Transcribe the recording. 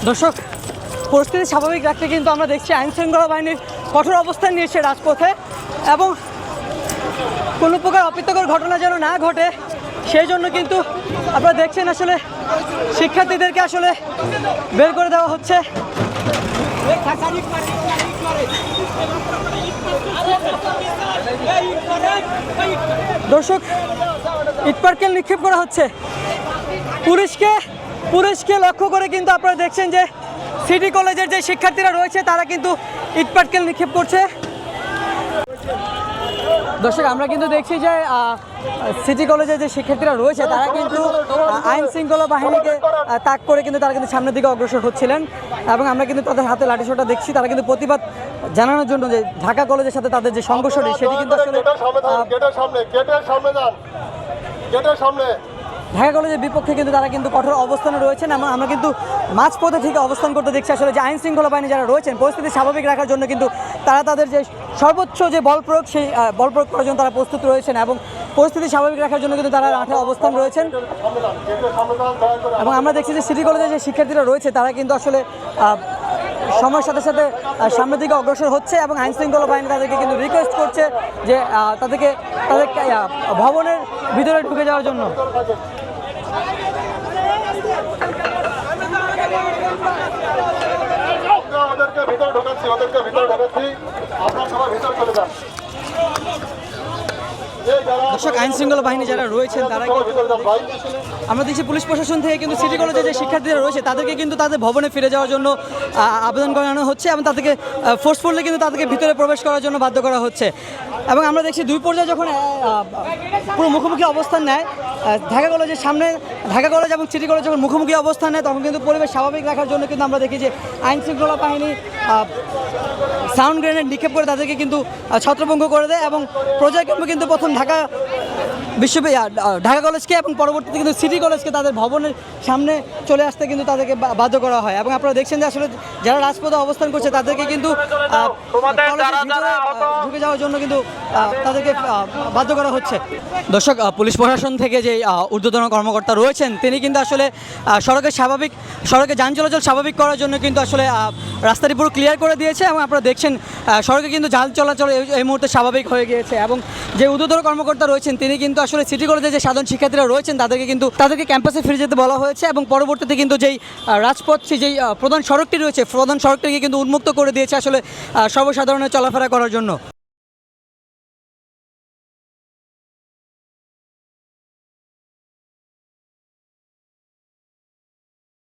দর্শক, পরিস্থিতি স্বাভাবিক রাখতে কিন্তু আমরা দেখছি আইনশৃঙ্খলা বাহিনীর কঠোর অবস্থান নিয়েছে রাজপথে, এবং কোনো প্রকার অপ্রীতিকর ঘটনা যেন না ঘটে সেই জন্য কিন্তু আপনারা দেখছেন আসলে শিক্ষার্থীদেরকে আসলে বের করে দেওয়া হচ্ছে। দর্শক, ইটপাটকেল নিক্ষেপ করা হচ্ছে পুলিশকে লক্ষ্য করে কিন্তু আপনারা দেখছেন যে সিটি কলেজের যে শিক্ষার্থীরা রয়েছে তারা কিন্তু ইটপাটকেল নিক্ষেপ করছে। দর্শক, আমরা কিন্তু দেখছি যে সিটি কলেজের যে শিক্ষার্থীরা রয়েছে তারা কিন্তু আইন শৃঙ্খলা বাহিনীকে তাক করে কিন্তু তারা কিন্তু সামনের দিকে অগ্রসর হচ্ছিলেন, এবং আমরা কিন্তু তাদের হাতে লাঠিসোঁটা দেখছি। তারা কিন্তু প্রতিবাদ জানানোর জন্য যে ঢাকা কলেজের সাথে তাদের যে সংঘর্ষটি সেটি কিন্তু আসলে ঢাকা কলেজের বিপক্ষে কিন্তু তারা কিন্তু কঠোর অবস্থানে রয়েছেন, এবং আমরা কিন্তু মাঝপথে থেকে অবস্থান করতে দেখছি আসলে যে আইন শৃঙ্খলা বাহিনী যারা রয়েছেন পরিস্থিতি স্বাভাবিক রাখার জন্য কিন্তু তারা তাদের যে সর্বোচ্চ যে বল প্রয়োগ সেই বল প্রয়োগ করার জন্য তারা প্রস্তুত রয়েছেন, এবং পরিস্থিতি স্বাভাবিক রাখার জন্য কিন্তু তারা মাঠে অবস্থান রয়েছেন। এবং আমরা দেখছি যে সিটি কলেজের যে শিক্ষার্থীরা রয়েছে তারা কিন্তু আসলে সময়ের সাথে সাথে সামনের দিকে অগ্রসর হচ্ছে, এবং আইন শৃঙ্খলা বাহিনী তাদেরকে কিন্তু রিকোয়েস্ট করছে যে তাদের ভবনের ভিতরে ঢুকে যাওয়ার জন্য। দর্শক, আইন শৃঙ্খলা বাহিনী যারা রয়েছেন তারা আমরা দেখছি পুলিশ প্রশাসন থেকে কিন্তু সিটি কলেজে যে শিক্ষার্থীরা রয়েছে তাদেরকে কিন্তু তাদের ভবনে ফিরে যাওয়ার জন্য আবেদন করানো হচ্ছে, এবং তাদেরকে ফোর্সফুলি কিন্তু তাদেরকে ভিতরে প্রবেশ করার জন্য বাধ্য করা হচ্ছে। এবং আমরা দেখছি দুই পর্যায়ে যখন পুরো মুখোমুখি অবস্থান নেয় ঢাকা কলেজ এবং সিটি কলেজ যখন মুখোমুখি অবস্থান নেয় তখন কিন্তু পরিবেশ স্বাভাবিক রাখার জন্য কিন্তু আমরা দেখি যে আইন শৃঙ্খলা বাহিনী সাউন্ড গ্রেনেড নিক্ষেপ করে তাদেরকে কিন্তু ছত্রভঙ্গ করে দেয়, এবং পর্যায়ক্রমে কিন্তু প্রথম ঢাকা কলেজকে এবং পরবর্তীতে কিন্তু সিটি কলেজকে তাদের ভবনের সামনে চলে আসতে কিন্তু তাদেরকে বাধ্য করা হয়। এবং আপনারা দেখছেন যে আসলে যারা রাজপথে অবস্থান করছে তাদেরকে কিন্তু ঢুকে যাওয়ার জন্য কিন্তু তাদেরকে বাধ্য করা হচ্ছে। দর্শক, পুলিশ প্রশাসন থেকে যে ঊর্ধ্বতন কর্মকর্তা রয়েছেন তিনি কিন্তু আসলে সড়কে যান চলাচল স্বাভাবিক করার জন্য কিন্তু আসলে রাস্তাটি পুরো ক্লিয়ার করে দিয়েছে, এবং আপনারা দেখছেন সড়কে কিন্তু যান চলাচল এই মুহূর্তে স্বাভাবিক হয়ে গিয়েছে। এবং যে ঊর্ধ্বতন কর্মকর্তা রয়েছেন তিনি কিন্তু আসলে সিটি কলেজে যে সাধারণ শিক্ষার্থীরা রয়েছেন তাদেরকে ক্যাম্পাসে ফিরে যেতে বলা হয়েছে, এবং পরবর্তীতে কিন্তু যেই রাজপথ যেই প্রধান সড়কটি রয়েছে প্রধান সড়কটিকে কিন্তু উন্মুক্ত করে দিয়েছে আসলে সর্বসাধারণের চলাফেরা করার জন্য।